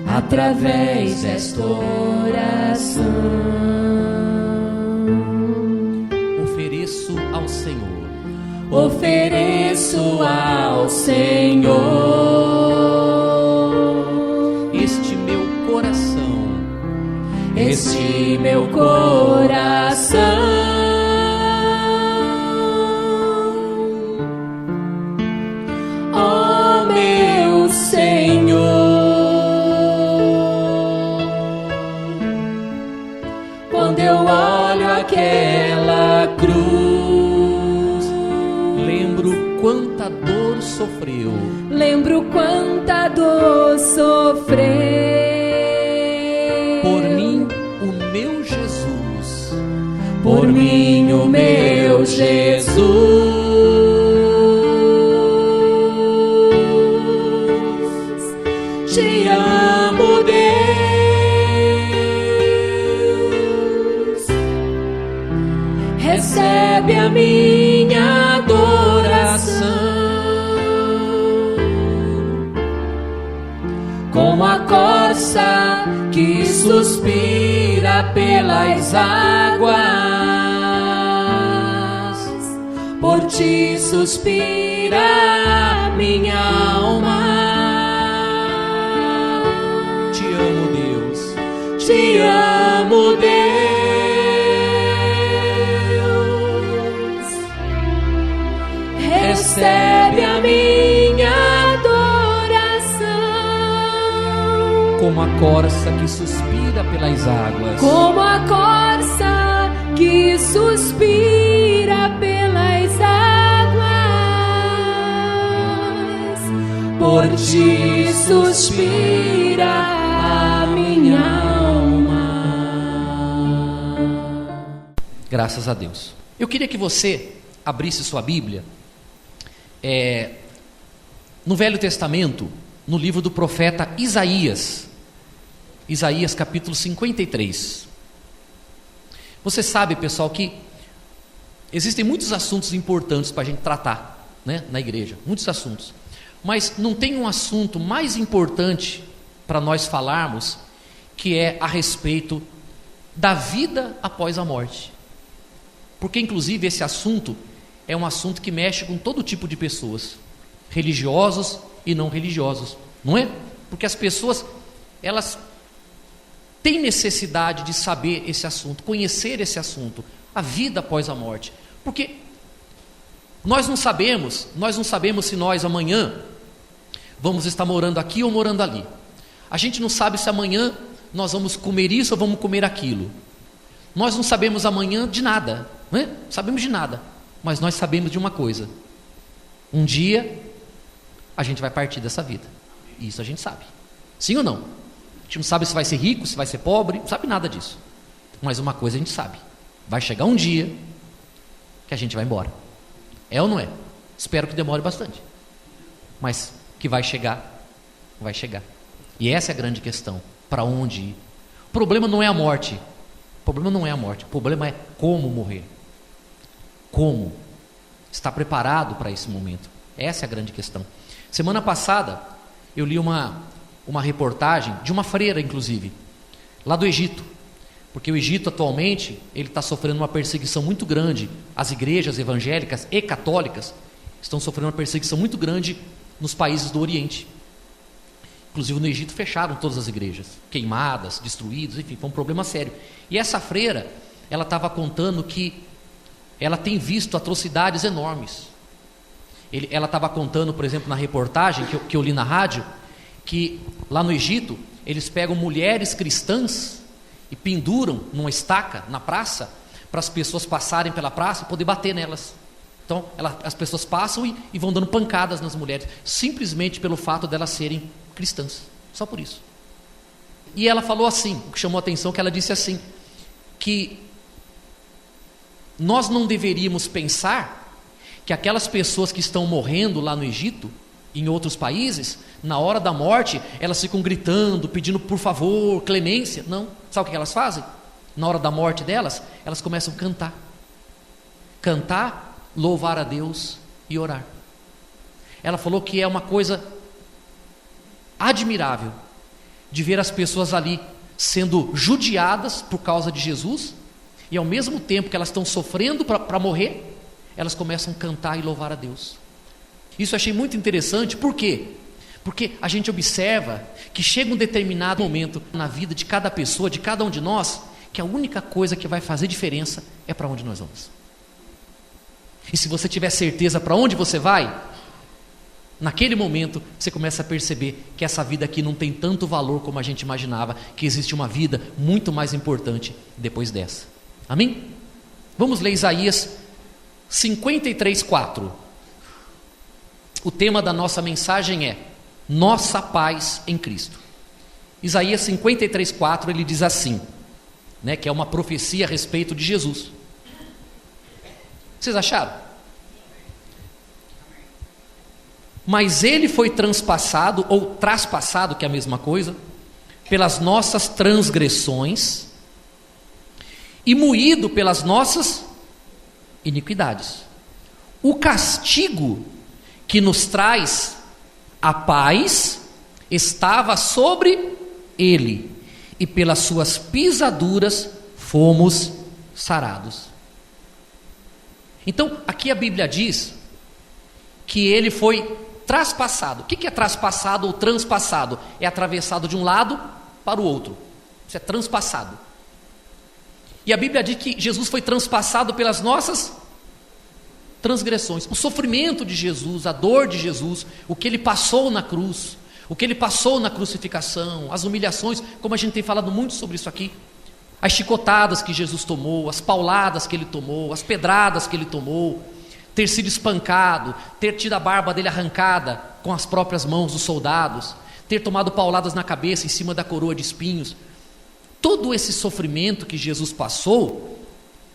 através desta oração. Ofereço ao Senhor, ofereço ao Senhor este meu coração, este meu coração. Ó meu Senhor, quando eu olho aquela cruz, lembro quanta dor sofreu, lembro quanta dor sofreu por mim o meu Jesus, por mim o meu Jesus. Te amo, Deus, recebe a minha adoração, como a corça que suspira pelas águas, por ti suspira minha alma. te amo, Deus, Te amo, Deus, recebe a minha adoração, como a corça que suspira pelas águas, como a corça que suspira pelas águas, por ti suspira a minha alma. graças a Deus. Eu queria que você abrisse sua Bíblia no Velho Testamento, no livro do profeta Isaías, Isaías capítulo 53. Você sabe, pessoal, que existem muitos assuntos importantes para a gente tratar, né, na igreja, muitos assuntos, mas não tem um assunto mais importante para nós falarmos, que é a respeito da vida após a morte, porque inclusive esse assunto é um assunto que mexe com todo tipo de pessoas, religiosos e não religiosos, não é? Porque as pessoas, elas têm necessidade de saber esse assunto, conhecer esse assunto, a vida após a morte, porque nós não sabemos se nós amanhã vamos estar morando aqui ou morando ali. A gente não sabe se amanhã nós vamos comer isso ou vamos comer aquilo. Nós não sabemos amanhã de nada, não é? Sabemos de nada, mas nós sabemos de uma coisa: um dia a gente vai partir dessa vida. Isso a gente sabe. Sim ou não? A gente não sabe se vai ser rico, se vai ser pobre, não sabe nada disso. Mas uma coisa a gente sabe: vai chegar um dia que a gente vai embora. É ou não é? Espero que demore bastante, mas que vai chegar, vai chegar. E essa é a grande questão: para onde ir? O problema não é a morte. O problema não é a morte. O problema é como morrer. Como estar preparado para esse momento. Essa é a grande questão. Semana passada eu li uma reportagem de uma freira, inclusive, lá do Egito, porque o Egito atualmente ele está sofrendo uma perseguição muito grande. As igrejas evangélicas e católicas estão sofrendo uma perseguição muito grande nos países do Oriente. Inclusive no Egito fecharam todas as igrejas, queimadas, destruídas, enfim, foi um problema sério. E essa freira, ela estava contando que ela tem visto atrocidades enormes. Ela estava contando, por exemplo, na reportagem que eu li na rádio, que lá no Egito, eles pegam mulheres cristãs e penduram numa estaca na praça, para as pessoas passarem pela praça e poder bater nelas. Então, as pessoas passam e vão dando pancadas nas mulheres, simplesmente pelo fato delas serem cristãs, só por isso. E ela falou assim, o que chamou a atenção, que ela disse assim, que nós não deveríamos pensar que aquelas pessoas que estão morrendo lá no Egito, em outros países, na hora da morte, elas ficam gritando, pedindo por favor, clemência. Não, sabe o que elas fazem? Na hora da morte delas, elas começam a cantar, louvar a Deus e orar. Ela falou que é uma coisa admirável, de ver as pessoas ali sendo judiadas por causa de Jesus, e ao mesmo tempo que elas estão sofrendo para morrer, elas começam a cantar e louvar a Deus. Isso eu achei muito interessante. Por quê? Porque a gente observa que chega um determinado momento na vida de cada pessoa, de cada um de nós, que a única coisa que vai fazer diferença é para onde nós vamos. E se você tiver certeza para onde você vai, naquele momento você começa a perceber que essa vida aqui não tem tanto valor como a gente imaginava, que existe uma vida muito mais importante depois dessa. Amém? Vamos ler Isaías 53:4. O tema da nossa mensagem é nossa paz em Cristo. Isaías 53:4, ele diz assim, que é uma profecia a respeito de Jesus. Vocês acharam? Mas ele foi transpassado, ou traspassado, que é a mesma coisa, pelas nossas transgressões e moído pelas nossas iniquidades. O castigo que nos traz a paz estava sobre ele, e pelas suas pisaduras fomos sarados. Então, aqui a Bíblia diz que ele foi traspassado. O que é traspassado ou transpassado? É atravessado de um lado para o outro. Isso é transpassado. E a Bíblia diz que Jesus foi transpassado pelas nossas transgressões. O sofrimento de Jesus, a dor de Jesus, o que ele passou na cruz, o que ele passou na crucificação, as humilhações, como a gente tem falado muito sobre isso aqui, as chicotadas que Jesus tomou, as pauladas que ele tomou, as pedradas que ele tomou, ter sido espancado, ter tido a barba dele arrancada com as próprias mãos dos soldados, ter tomado pauladas na cabeça em cima da coroa de espinhos. Todo esse sofrimento que Jesus passou,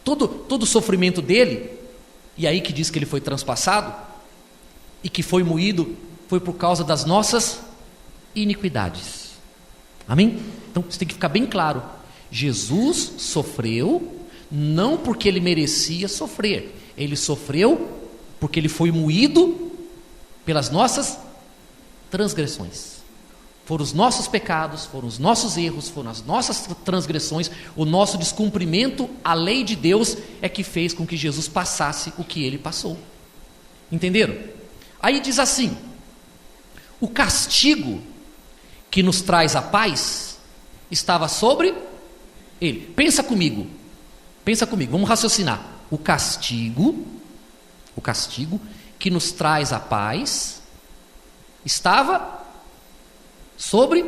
todo o sofrimento dele, e aí que diz que ele foi transpassado e que foi moído, foi por causa das nossas iniquidades. Amém? Então isso tem que ficar bem claro. Jesus sofreu não porque ele merecia sofrer, ele sofreu porque ele foi moído pelas nossas transgressões. Foram os nossos pecados, foram os nossos erros, foram as nossas transgressões, o nosso descumprimento à lei de Deus é que fez com que Jesus passasse o que ele passou. Entenderam? Aí diz assim: o castigo que nos traz a paz estava sobre ele. Pensa comigo, vamos raciocinar. O castigo que nos traz a paz estava sobre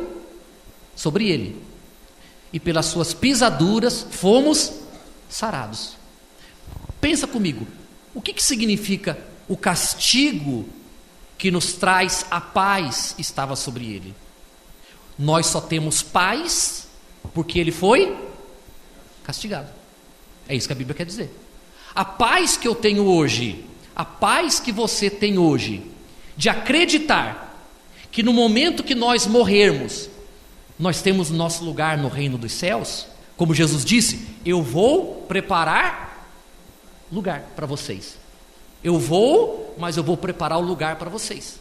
ele, e pelas suas pisaduras fomos sarados. Pensa comigo, o que significa o castigo que nos traz a paz estava sobre ele? Nós só temos paz porque ele foi castigado. É isso que a Bíblia quer dizer. A paz que eu tenho hoje, a paz que você tem hoje, de acreditar que no momento que nós morrermos, nós temos nosso lugar no reino dos céus, como Jesus disse, eu vou preparar lugar para vocês. Mas eu vou preparar o lugar para vocês.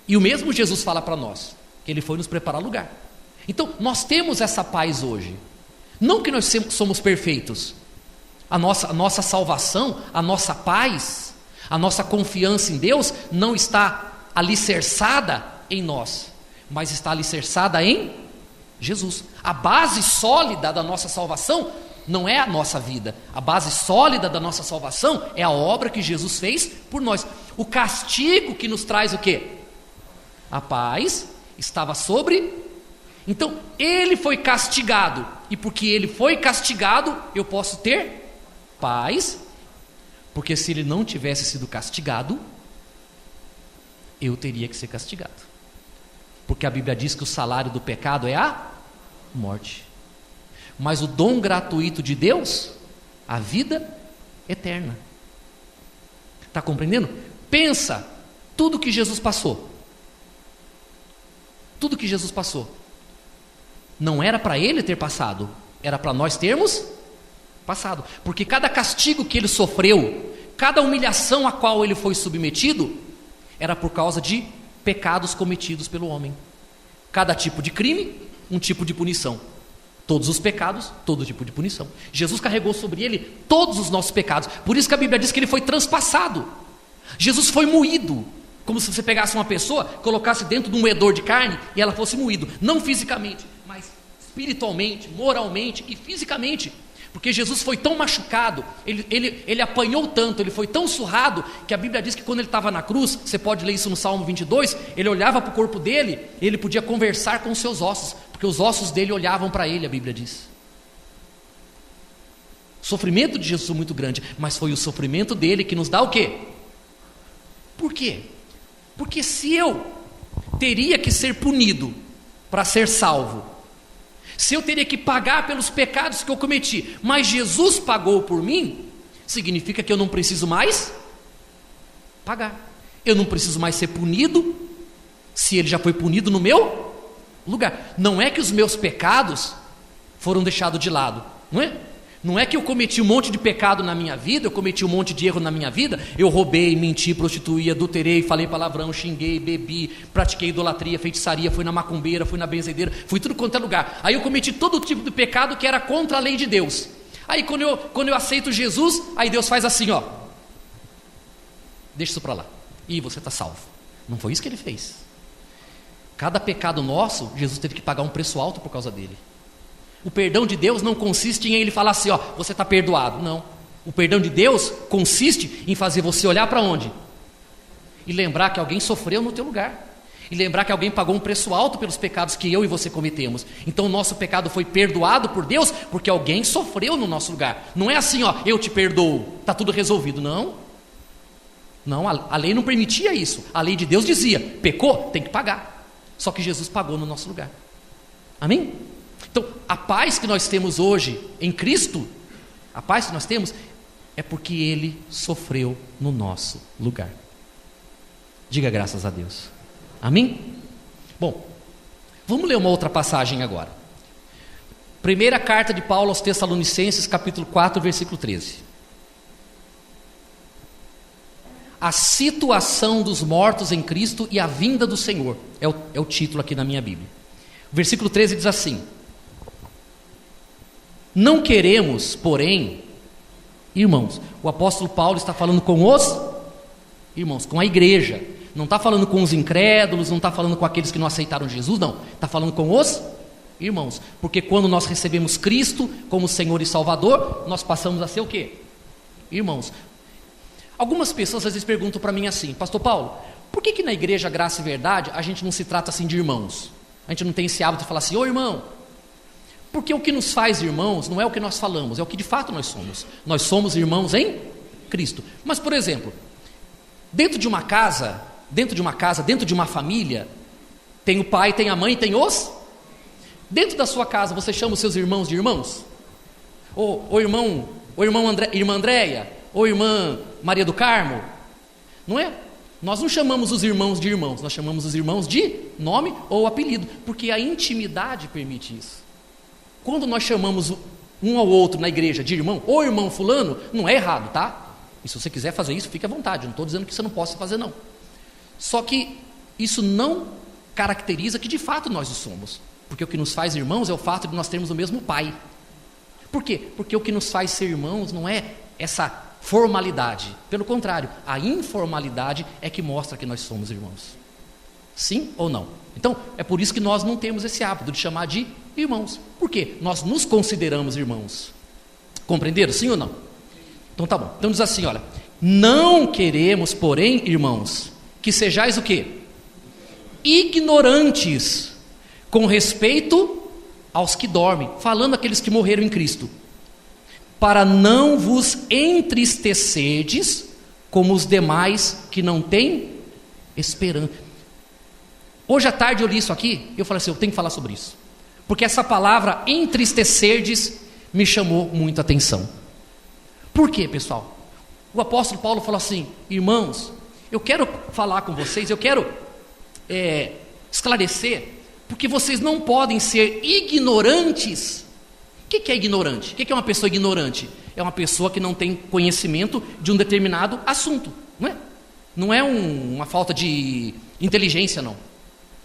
E o mesmo Jesus fala para nós, que ele foi nos preparar lugar. Então, nós temos essa paz hoje. Não que nós somos perfeitos. A nossa salvação, a nossa paz, a nossa confiança em Deus não está alicerçada em nós, mas está alicerçada em Jesus. A base sólida da nossa salvação não é a nossa vida. A base sólida da nossa salvação é a obra que Jesus fez por nós. O castigo que nos traz o quê? A paz estava sobre. Então, ele foi castigado, e porque ele foi castigado, eu posso ter paz, porque se ele não tivesse sido castigado, eu teria que ser castigado, porque a Bíblia diz que o salário do pecado é a morte, mas o dom gratuito de Deus, a vida eterna. Está compreendendo? Pensa, tudo que Jesus passou, não era para ele ter passado, era para nós termos passado, porque cada castigo que ele sofreu, cada humilhação a qual ele foi submetido, era por causa de pecados cometidos pelo homem. Cada tipo de crime, um tipo de punição. Todos os pecados, todo tipo de punição. Jesus carregou sobre ele todos os nossos pecados. Por isso que a Bíblia diz que ele foi transpassado. Jesus foi moído. Como se você pegasse uma pessoa, colocasse dentro de um moedor de carne e ela fosse moído. Não fisicamente, mas espiritualmente, moralmente e fisicamente. Porque Jesus foi tão machucado, ele apanhou tanto, ele foi tão surrado, que a Bíblia diz que quando ele estava na cruz, você pode ler isso no Salmo 22, ele olhava para o corpo dele, ele podia conversar com os seus ossos, porque os ossos dele olhavam para ele, a Bíblia diz. O sofrimento de Jesus foi muito grande, mas foi o sofrimento dele que nos dá o quê? Por quê? Porque se eu teria que ser punido para ser salvo, se eu teria que pagar pelos pecados que eu cometi, mas Jesus pagou por mim, significa que eu não preciso mais pagar. Eu não preciso mais ser punido, se ele já foi punido no meu lugar. Não é que os meus pecados foram deixados de lado, não é? Não é que eu cometi um monte de pecado na minha vida, eu cometi um monte de erro na minha vida, eu roubei, menti, prostituí, adulterei, falei palavrão, xinguei, bebi, pratiquei idolatria, feitiçaria, fui na macumbeira, fui na benzedeira, fui tudo quanto é lugar. Aí eu cometi todo tipo de pecado que era contra a lei de Deus. Aí quando eu aceito Jesus, aí Deus faz assim, ó, deixa isso para lá, e você está salvo. Não foi isso que ele fez. Cada pecado nosso, Jesus teve que pagar um preço alto por causa dele. O perdão de Deus não consiste em ele falar assim, ó, você está perdoado. Não. O perdão de Deus consiste em fazer você olhar para onde? E lembrar que alguém sofreu no teu lugar. E lembrar que alguém pagou um preço alto pelos pecados que eu e você cometemos. Então o nosso pecado foi perdoado por Deus porque alguém sofreu no nosso lugar. Não é assim, ó, eu te perdoo, está tudo resolvido. Não. Não, a lei não permitia isso. A lei de Deus dizia, pecou, tem que pagar. Só que Jesus pagou no nosso lugar. Amém? Então, a paz que nós temos hoje em Cristo, a paz que nós temos, é porque Ele sofreu no nosso lugar. Diga graças a Deus. Amém? Bom, vamos ler uma outra passagem agora. Primeira carta de Paulo aos Tessalonicenses, capítulo 4, versículo 13. A situação dos mortos em Cristo e a vinda do Senhor. É o título aqui na minha Bíblia. O versículo 13 diz assim: não queremos, porém, irmãos, o apóstolo Paulo está falando com os irmãos, com a igreja, não está falando com os incrédulos, não está falando com aqueles que não aceitaram Jesus, não, está falando com os irmãos, porque quando nós recebemos Cristo como Senhor e Salvador, nós passamos a ser o quê? Irmãos. Algumas pessoas às vezes perguntam para mim assim, pastor Paulo, por que na igreja Graça e Verdade a gente não se trata assim de irmãos? A gente não tem esse hábito de falar assim, ô irmão. Porque o que nos faz irmãos não é o que nós falamos, é o que de fato nós somos. Nós somos irmãos em Cristo. Mas, por exemplo, dentro de uma casa, dentro de uma família, tem o pai, tem a mãe, tem os... Dentro da sua casa, você chama os seus irmãos de irmãos? Irmã Andréia, ou irmã Maria do Carmo? Não é? Nós não chamamos os irmãos de irmãos, nós chamamos os irmãos de nome ou apelido, porque a intimidade permite isso. Quando nós chamamos um ao outro na igreja de irmão, ou irmão fulano, não é errado, tá? E se você quiser fazer isso, fique à vontade, não estou dizendo que você não possa fazer, não. Só que isso não caracteriza que de fato nós o somos, porque o que nos faz irmãos é o fato de nós termos o mesmo pai. Por quê? Porque o que nos faz ser irmãos não é essa formalidade, pelo contrário, a informalidade é que mostra que nós somos irmãos. Sim ou não? Então, é por isso que nós não temos esse hábito de chamar de irmãos. Por quê? Nós nos consideramos irmãos. Compreenderam? Sim ou não? Então tá bom. Então diz assim, olha, não queremos, porém, irmãos, que sejais o quê? Ignorantes com respeito aos que dormem, falando aqueles que morreram em Cristo, para não vos entristecerdes como os demais que não têm esperança. Hoje à tarde eu li isso aqui, e eu falei assim, eu tenho que falar sobre isso, porque essa palavra entristecerdes me chamou muita atenção. Por quê, pessoal? O apóstolo Paulo falou assim, irmãos, eu quero falar com vocês, eu quero esclarecer, porque vocês não podem ser ignorantes. O que é ignorante? O que é uma pessoa ignorante? É uma pessoa que não tem conhecimento de um determinado assunto, não é? Não é uma falta de inteligência, não.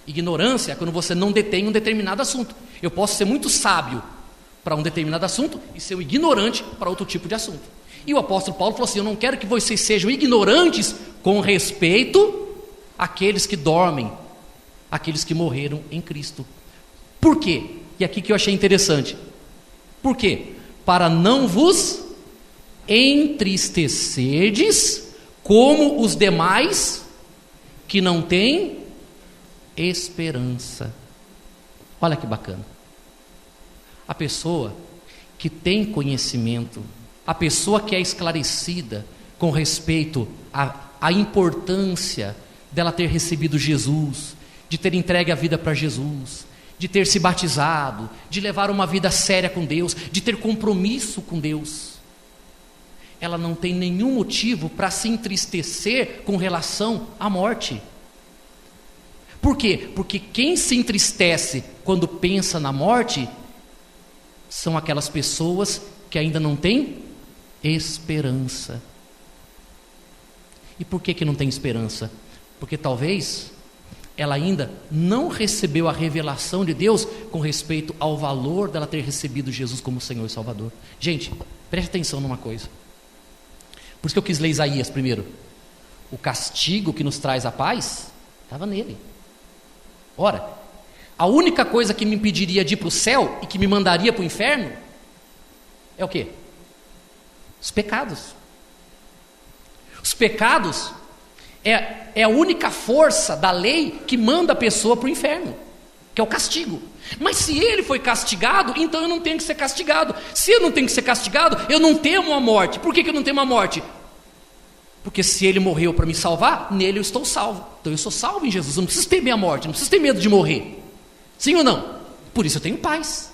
Ignorância é quando você não detém um determinado assunto. Eu posso ser muito sábio para um determinado assunto e ser um ignorante para outro tipo de assunto. E o apóstolo Paulo falou assim: eu não quero que vocês sejam ignorantes com respeito àqueles que dormem, àqueles que morreram em Cristo. Por quê? E aqui que eu achei interessante. Por quê? Para não vos entristecerdes como os demais que não têm esperança. Olha que bacana. A pessoa que tem conhecimento, a pessoa que é esclarecida com respeito à importância dela ter recebido Jesus, de ter entregue a vida para Jesus, de ter se batizado, de levar uma vida séria com Deus, de ter compromisso com Deus, ela não tem nenhum motivo para se entristecer com relação à morte. Por quê? Porque quem se entristece quando pensa na morte são aquelas pessoas que ainda não têm esperança. E por que não tem esperança? Porque talvez ela ainda não recebeu a revelação de Deus com respeito ao valor dela ter recebido Jesus como Senhor e Salvador. Gente, preste atenção numa coisa. Por isso que eu quis ler Isaías primeiro. O castigo que nos traz a paz estava nele. Ora, a única coisa que me impediria de ir para o céu e que me mandaria para o inferno é o quê? Os pecados. Os pecados é a única força da lei que manda a pessoa para o inferno, que é o castigo. Mas se ele foi castigado, então eu não tenho que ser castigado. Se eu não tenho que ser castigado, eu não temo a morte. Por que eu não temo a morte? Porque se ele morreu para me salvar, nele eu estou salvo. Então eu sou salvo em Jesus, eu não preciso temer a morte, não preciso ter medo de morrer. Sim ou não? Por isso eu tenho paz.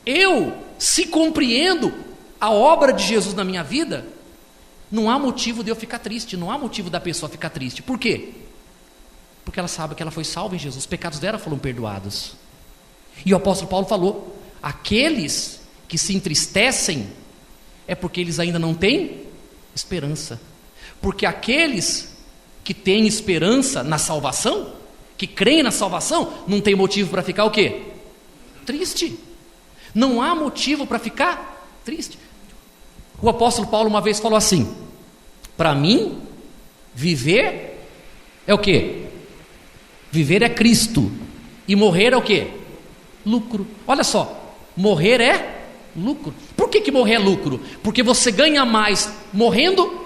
Eu, se compreendo a obra de Jesus na minha vida, não há motivo de eu ficar triste, não há motivo da pessoa ficar triste. Por quê? Porque ela sabe que ela foi salva em Jesus, os pecados dela foram perdoados. E o apóstolo Paulo falou: aqueles que se entristecem é porque eles ainda não têm esperança. Porque aqueles que têm esperança na salvação, que creem na salvação, não tem motivo para ficar o quê? Triste. Não há motivo para ficar triste. O apóstolo Paulo uma vez falou assim: para mim, viver é o quê? Viver é Cristo. E morrer é o quê? Lucro. Olha só, morrer é lucro. Por que morrer é lucro? Porque você ganha mais morrendo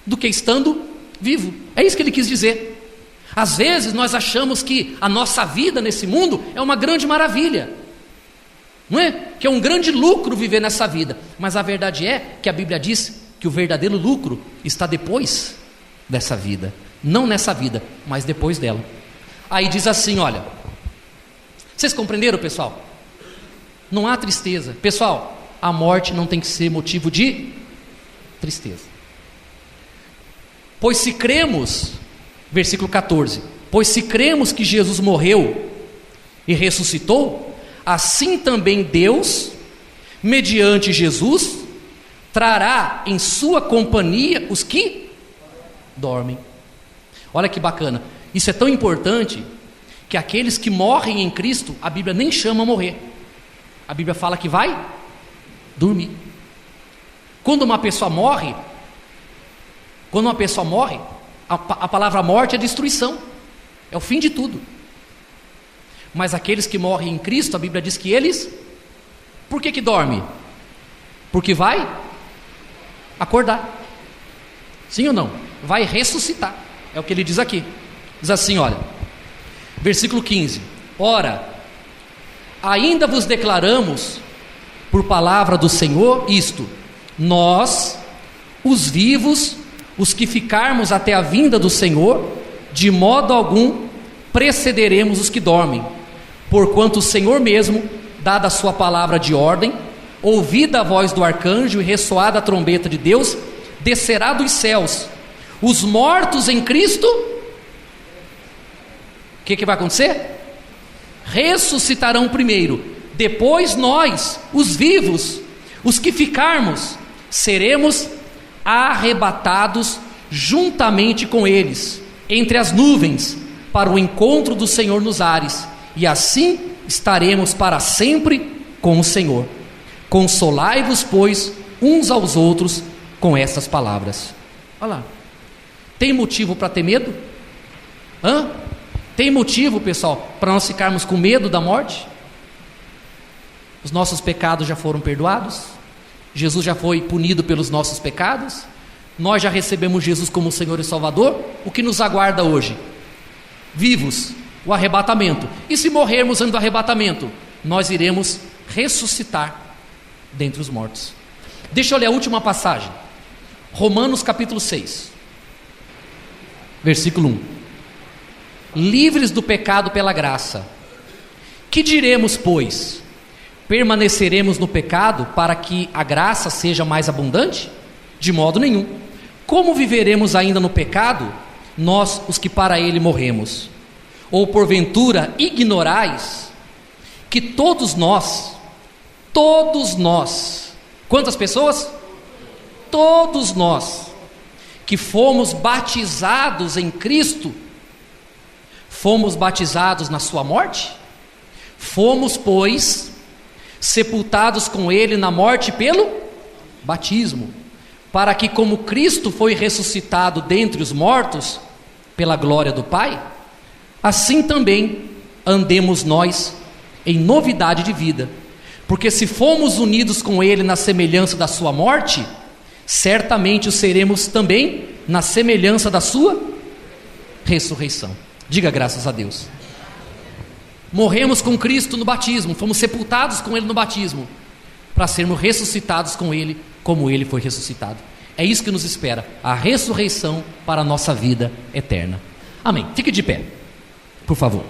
do que estando vivo. É isso que ele quis dizer. Às vezes nós achamos que a nossa vida nesse mundo é uma grande maravilha, não é? Que é um grande lucro viver nessa vida. Mas a verdade é que a Bíblia diz que o verdadeiro lucro está depois dessa vida. Não nessa vida, mas depois dela. Aí diz assim, olha, vocês compreenderam, pessoal? Não há tristeza. Pessoal, a morte não tem que ser motivo de tristeza. Pois se cremos, versículo 14, pois se cremos que Jesus morreu e ressuscitou, assim também Deus, mediante Jesus, trará em sua companhia os que dormem. Olha que bacana, isso é tão importante que aqueles que morrem em Cristo, a Bíblia nem chama morrer, a Bíblia fala que vai dormir. Quando uma pessoa morre, a palavra morte é destruição, é o fim de tudo. Mas aqueles que morrem em Cristo, a Bíblia diz que eles, por que dorme? Porque vai acordar. Sim ou não? Vai ressuscitar, é o que ele diz aqui. Diz assim, olha, versículo 15: ora, ainda vos declaramos por palavra do Senhor isto: nós, os vivos, os que ficarmos até a vinda do Senhor, de modo algum precederemos os que dormem, porquanto o Senhor mesmo, dada a sua palavra de ordem, ouvida a voz do arcanjo e ressoada a trombeta de Deus, descerá dos céus. Os mortos em Cristo, o que vai acontecer? Ressuscitarão primeiro, depois nós, os vivos, os que ficarmos, seremos arrebatados juntamente com eles, entre as nuvens, para o encontro do Senhor nos ares, e assim estaremos para sempre com o Senhor. Consolai-vos, pois, uns aos outros com estas palavras. Olha lá. Tem motivo para ter medo? Tem motivo, pessoal, para nós ficarmos com medo da morte? Os nossos pecados já foram perdoados? Jesus já foi punido pelos nossos pecados? Nós já recebemos Jesus como Senhor e Salvador? O que nos aguarda hoje? Vivos, o arrebatamento. E se morrermos antes do arrebatamento, nós iremos ressuscitar dentre os mortos. Deixa eu ler a última passagem. Romanos capítulo 6, versículo 1. Livres do pecado pela graça. Que diremos, pois? Permaneceremos no pecado para que a graça seja mais abundante? De modo nenhum. Como viveremos ainda no pecado, nós, os que para ele morremos? Ou porventura ignorais que todos nós, quantas pessoas? Todos nós que fomos batizados em Cristo, fomos batizados na sua morte? Fomos, pois, sepultados com ele na morte pelo batismo, para que, como Cristo foi ressuscitado dentre os mortos pela glória do Pai, assim também andemos nós em novidade de vida. Porque se fomos unidos com ele na semelhança da sua morte, certamente o seremos também na semelhança da sua ressurreição. Diga graças a Deus. Morremos com Cristo no batismo, fomos sepultados com ele no batismo, para sermos ressuscitados com ele, como ele foi ressuscitado. É isso que nos espera, a ressurreição para a nossa vida eterna. Amém. Fique de pé, por favor.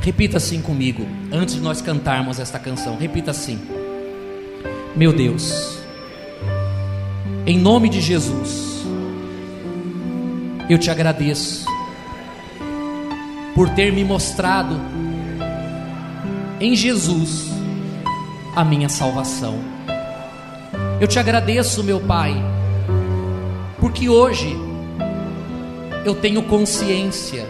Repita assim comigo, antes de nós cantarmos esta canção. Repita assim: meu Deus, em nome de Jesus, eu te agradeço por ter me mostrado em Jesus a minha salvação. Eu te agradeço, meu Pai, porque hoje eu tenho consciência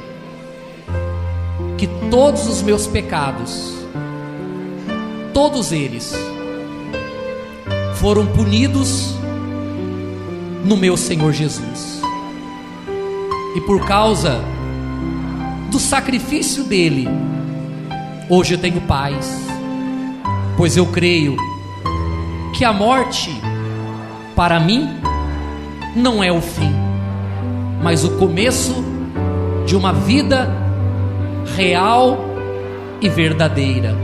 que todos os meus pecados, todos eles, foram punidos no meu Senhor Jesus. E por causa do sacrifício dele, hoje eu tenho paz, pois eu creio que a morte, para mim, não é o fim, mas o começo de uma vida real e verdadeira,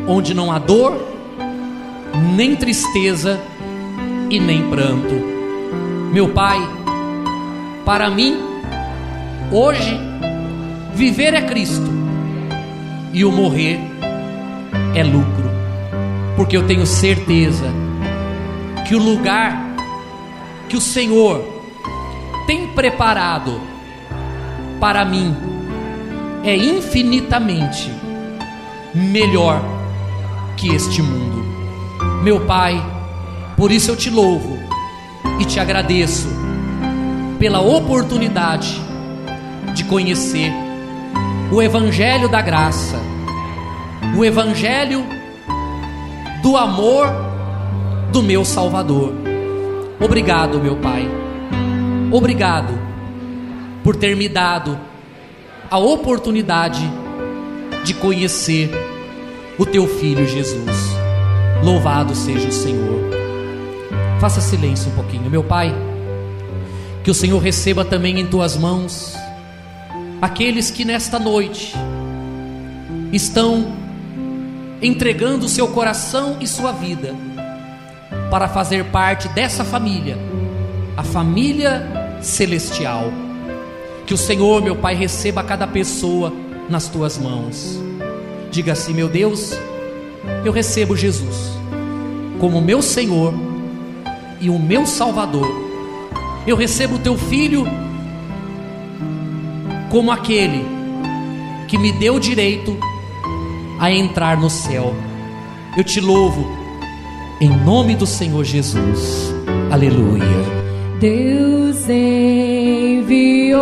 onde não há dor, nem tristeza e nem pranto. Meu Pai, para mim, hoje, viver é Cristo e o morrer é lucro, porque eu tenho certeza que o lugar que o Senhor tem preparado para mim é infinitamente melhor que este mundo. Meu Pai, por isso eu te louvo e te agradeço pela oportunidade de conhecer o Evangelho da graça, o Evangelho do amor do meu Salvador. Obrigado, meu Pai, obrigado por ter me dado a oportunidade de conhecer o teu Filho Jesus. Louvado seja o Senhor. Faça silêncio um pouquinho. Meu Pai, que o Senhor receba também em tuas mãos aqueles que nesta noite estão entregando o seu coração e sua vida para fazer parte dessa família, a família celestial. Que o Senhor, meu Pai, receba cada pessoa nas tuas mãos. Diga assim: meu Deus, eu recebo Jesus como meu Senhor e o meu Salvador. Eu recebo o teu Filho como aquele que me deu direito a entrar no céu. Eu te louvo em nome do Senhor Jesus. Aleluia. Deus é enviou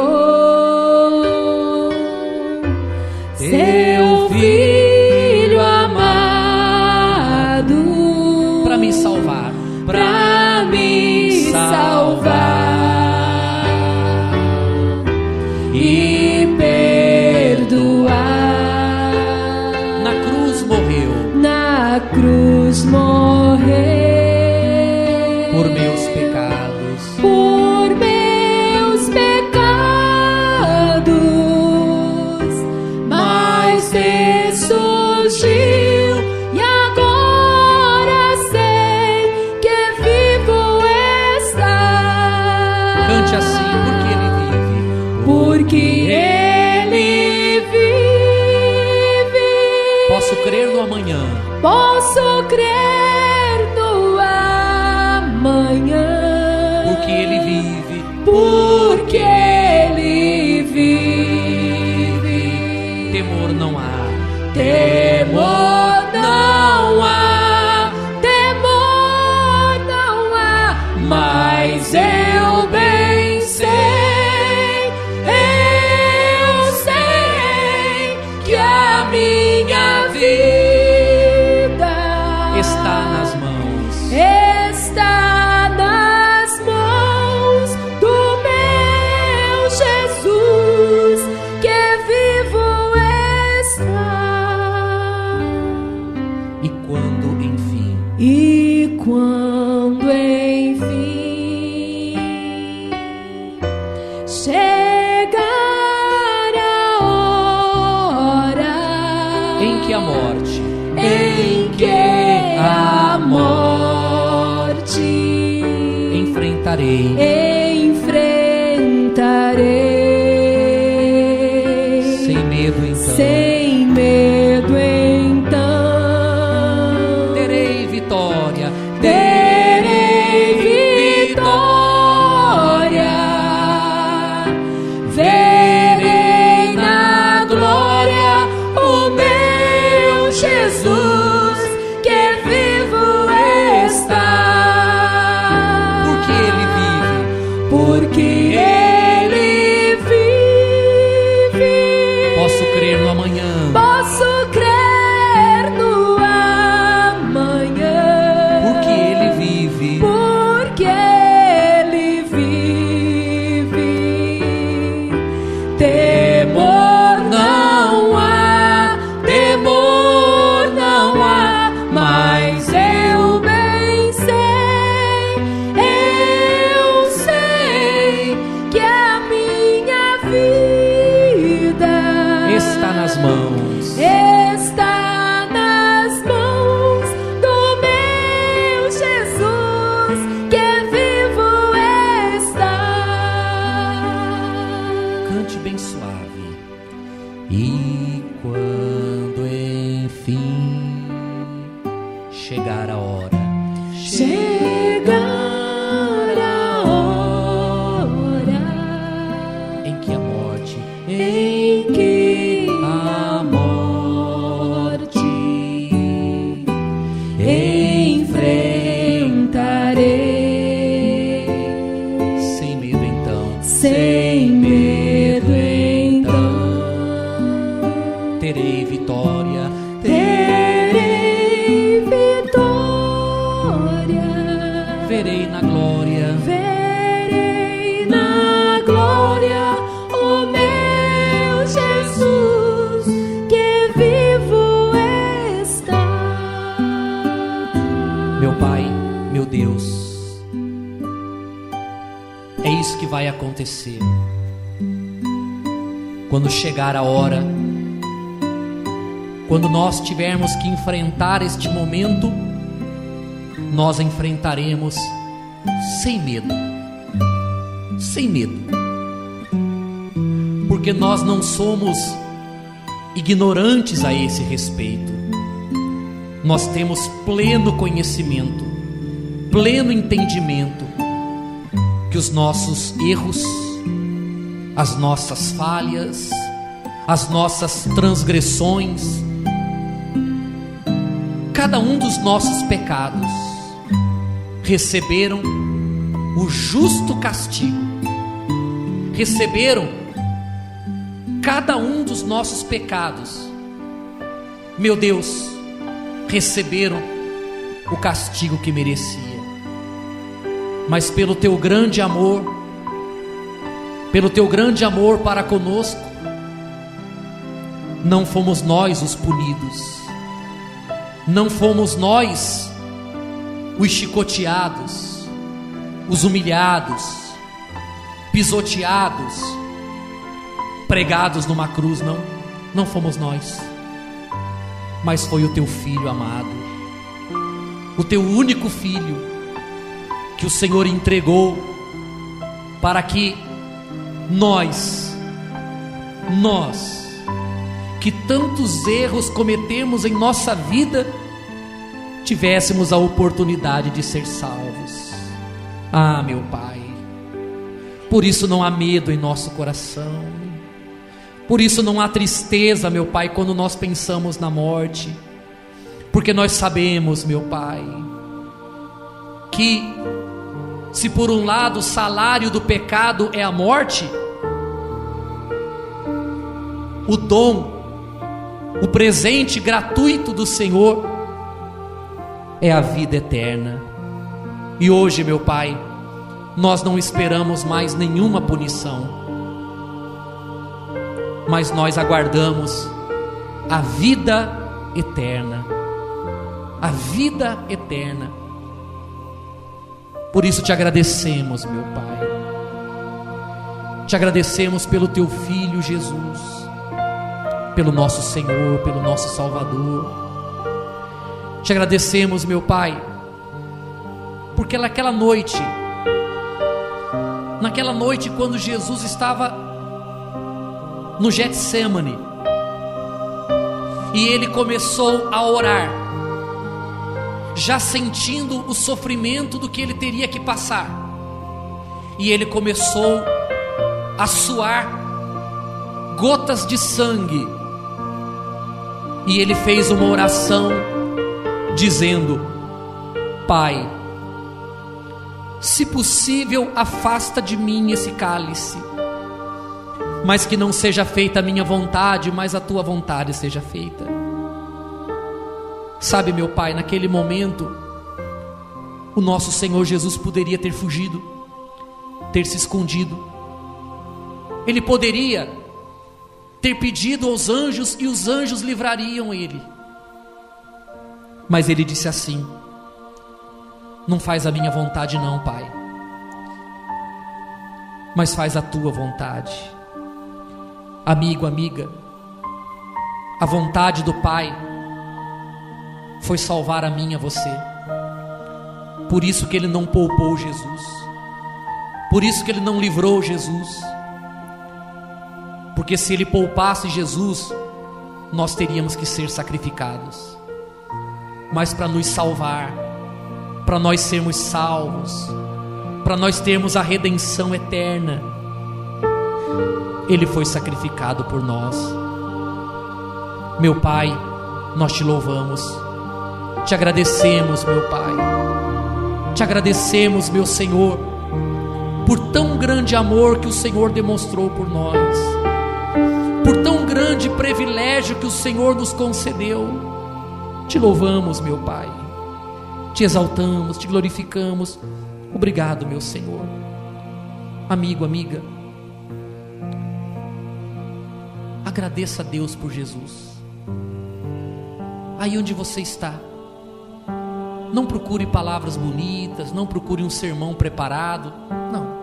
seu Filho amado para me salvar, para me salvar e perdoar. Na cruz morreu, Na cruz morreu por meus pecados, por meus pecados, mas ressurgiu e agora sei que vivo está. cante assim, porque Ele vive. Posso crer no amanhã, Posso crer no amanhã, porque Ele vive, porque Ele vive. temor não há, Temor não há, temor não há, mas eu bem sei que a minha vida está nas mãos, está nas mãos do meu Jesus, que vivo está. e quando enfim E quando enfim chegar a hora em que a morte enfrentarei, sem medo então, sem medo então, terei vitória, terei vitória, verei na glória o meu Jesus, que vivo está. Porque Ele vive. Posso crer no amanhã, Posso crer no amanhã, porque Ele vive, porque Ele vive. Temor não há, mas eu bem sei que a minha vida está nas mãos, está nas mãos do meu Jesus, que vivo está. cante bem suave. E quando enfim chegar a hora, Chegar a hora em que a morte em que a morte enfrentarei, sem medo então, sem medo então, terei vitória, terei vitória, verei na glória, verei na glória o meu Jesus, que vivo está. meu Pai, meu Deus, é isso que vai acontecer quando chegar a hora, quando nós tivermos que enfrentar este momento. Nós enfrentaremos sem medo, porque nós não somos ignorantes a esse respeito. Nós temos pleno conhecimento, pleno entendimento que os nossos erros, as nossas falhas, as nossas transgressões, cada um dos nossos pecados receberam o justo castigo receberam cada um dos nossos pecados, meu Deus, receberam o castigo que merecia. Mas pelo teu grande amor para conosco, não fomos nós os punidos, não fomos nós os chicoteados, os humilhados, pisoteados, pregados numa cruz, não fomos nós, mas foi o teu Filho amado, o teu único Filho, que o Senhor entregou para que nós, que tantos erros cometemos em nossa vida, tivéssemos a oportunidade de ser salvos. Ah, meu Pai, por isso não há medo em nosso coração, por isso não há tristeza, meu Pai, quando nós pensamos na morte, porque nós sabemos, meu Pai, que se por um lado o salário do pecado é a morte, o dom, o presente gratuito do Senhor é a vida eterna. E hoje, meu Pai, nós não esperamos mais nenhuma punição, mas nós aguardamos a vida eterna, a vida eterna. Por isso te agradecemos, meu Pai, te agradecemos pelo teu Filho Jesus, pelo nosso Senhor, pelo nosso Salvador. Te agradecemos, meu Pai, porque naquela noite quando Jesus estava no Getsêmani e ele começou a orar, já sentindo o sofrimento do que ele teria que passar, e ele começou a suar gotas de sangue, e ele fez uma oração dizendo: Pai, se possível, afasta de mim esse cálice, mas que não seja feita a minha vontade, mas a tua vontade seja feita. Sabe, meu Pai, naquele momento o nosso Senhor Jesus poderia ter fugido, ter se escondido. Ele poderia ter pedido aos anjos e os anjos livrariam ele. Mas ele disse assim: não faz a minha vontade não, Pai, mas faz a tua vontade. Amigo, amiga, a vontade do Pai foi salvar a mim e a você. Por isso que ele não poupou Jesus, por isso que ele não livrou Jesus, porque se ele poupasse Jesus, nós teríamos que ser sacrificados. Mas para nos salvar, para nós sermos salvos, para nós termos a redenção eterna, ele foi sacrificado por nós. Meu Pai, nós te louvamos, te agradecemos, meu Pai, te agradecemos, meu Senhor, por tão grande amor que o Senhor demonstrou por nós, por tão grande privilégio que o Senhor nos concedeu. Te louvamos, meu Pai, te exaltamos, te glorificamos. Obrigado, meu Senhor. Amigo, amiga, agradeça a Deus por Jesus. Aí onde você está, não procure palavras bonitas, não procure um sermão preparado, não.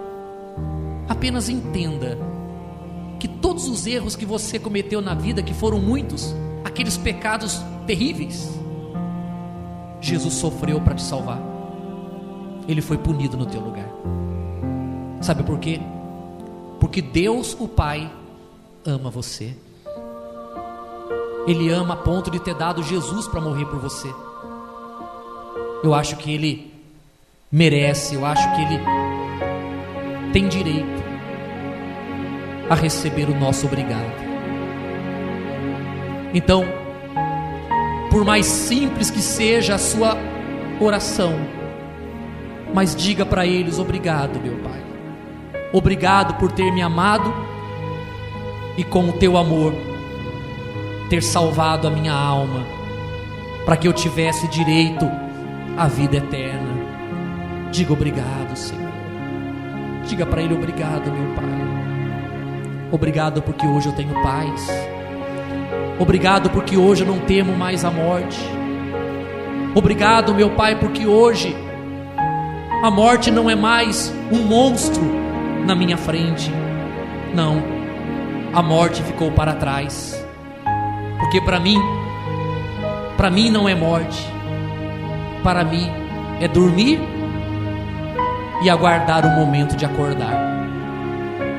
Apenas entenda que todos os erros que você cometeu na vida, que foram muitos, aqueles pecados terríveis, Jesus sofreu para te salvar. Ele foi punido no teu lugar. Sabe por quê? Porque Deus, o Pai, ama você. Ele ama a ponto de ter dado Jesus para morrer por você. Eu acho que Ele merece, eu acho que Ele tem direito a receber o nosso obrigado. Então, por mais simples que seja a sua oração, mas diga para eles: obrigado, meu Pai, Obrigado por ter me amado e com o teu amor ter salvado a minha alma, para que eu tivesse direito à vida eterna. Diga obrigado, Senhor. Diga para Ele: obrigado, meu Pai. Obrigado porque hoje eu tenho paz. Obrigado porque hoje eu não temo mais a morte. Obrigado, meu Pai, porque hoje a morte não é mais um monstro na minha frente. Não, a morte ficou para trás. Porque para mim não é morte. Para mim é dormir e aguardar o momento de acordar.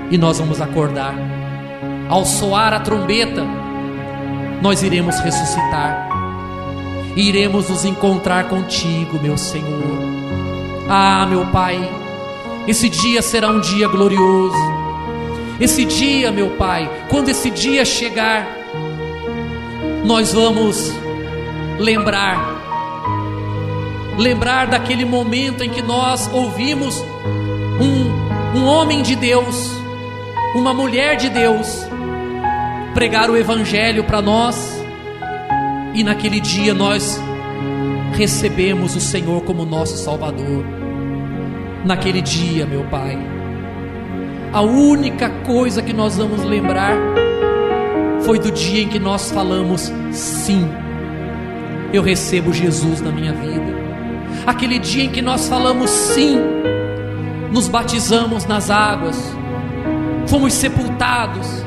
E nós vamos acordar. Ao soar a trombeta, nós iremos ressuscitar e iremos nos encontrar contigo, meu Senhor. Ah, meu Pai, esse dia será um dia glorioso. Esse dia, meu Pai, quando esse dia chegar, nós vamos lembrar daquele momento em que nós ouvimos um homem de Deus, uma mulher de Deus pregar o Evangelho para nós, e naquele dia nós recebemos o Senhor como nosso Salvador. Naquele dia, meu Pai, a única coisa que nós vamos lembrar foi do dia em que nós falamos: sim, eu recebo Jesus na minha vida. Aquele dia em que nós falamos sim, nos batizamos nas águas, fomos sepultados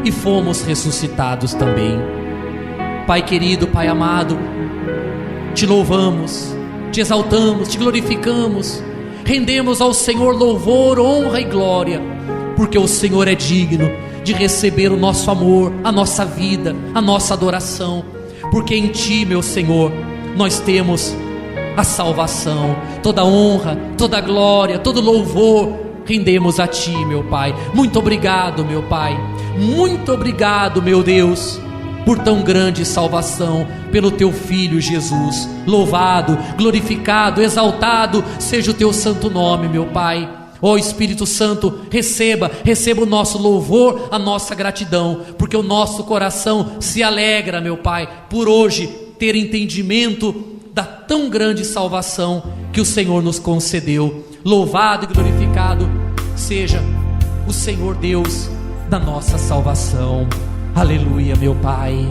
e fomos ressuscitados também. Pai querido, Pai amado, te louvamos, te exaltamos, te glorificamos, rendemos ao Senhor louvor, honra e glória, porque o Senhor é digno de receber o nosso amor, a nossa vida, a nossa adoração, porque em Ti, meu Senhor, nós temos a salvação. Toda honra, toda glória, todo louvor rendemos a Ti, meu Pai. Muito obrigado, meu Pai. Muito obrigado, meu Deus, por tão grande salvação, pelo Teu Filho Jesus. Louvado, glorificado, exaltado seja o Teu santo nome, meu Pai. Ó Espírito Santo, receba o nosso louvor, a nossa gratidão, porque o nosso coração se alegra, meu Pai, por hoje ter entendimento da tão grande salvação que o Senhor nos concedeu. Louvado e glorificado seja o Senhor Deus da nossa salvação. Aleluia, meu Pai.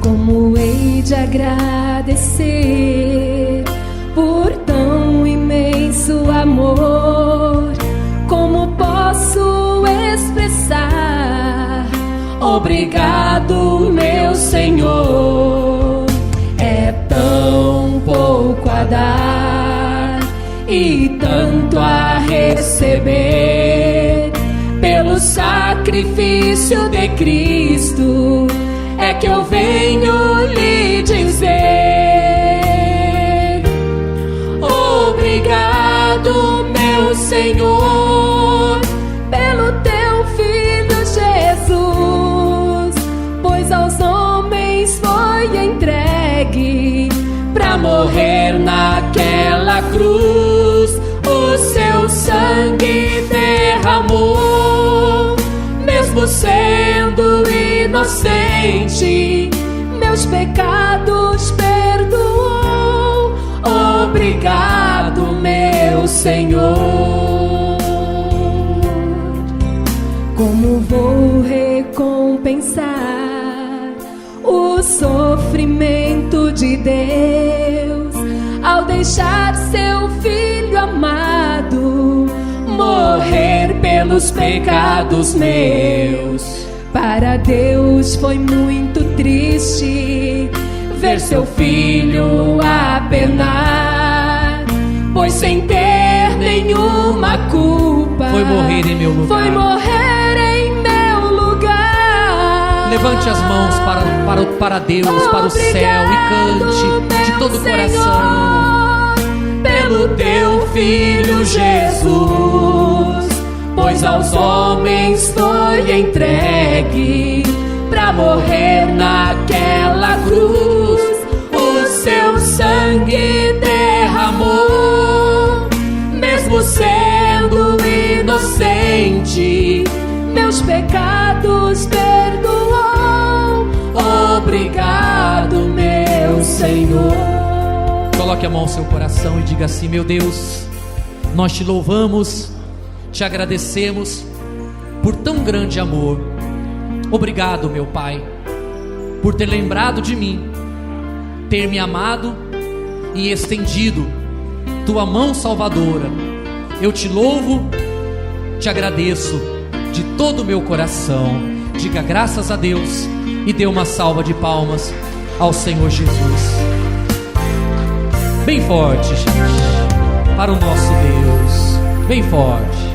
Como hei de agradecer por tão imenso amor? Como posso expressar? Obrigado, meu Senhor. É tão pouco a dar e tanto a receber. Pelo sacrifício de Cristo é que eu venho lhe dizer: obrigado, meu Senhor, pelo Teu Filho Jesus, pois aos homens foi entregue pra morrer naquela cruz. O Seu sangue derramou, mesmo sendo inocente, meus pecados perdoou. Obrigado, meu Senhor. Como vou recompensar o sofrimento de Deus ao deixar Seu Filho amado morrer pelos pecados meus? Para Deus foi muito triste ver Seu Filho a penar, pois sem ter nenhuma culpa Foi morrer em meu lugar. Foi morrer em meu lugar. Levante as mãos para Deus, para o céu, e cante de todo o coração. Pelo Teu Filho Jesus, pois aos homens foi entregue pra morrer naquela cruz. O Seu sangue derramou, mesmo sendo inocente, meus pecados perdoou. Obrigado, meu Senhor. Coloque a mão ao seu coração e diga assim: meu Deus, nós te louvamos, te agradecemos por tão grande amor. Obrigado, meu Pai, por ter lembrado de mim, ter me amado e estendido tua mão salvadora. Eu te louvo, te agradeço de todo o meu coração. Diga graças a Deus e dê uma salva de palmas ao Senhor Jesus. Bem forte, gente, para o nosso Deus, bem forte.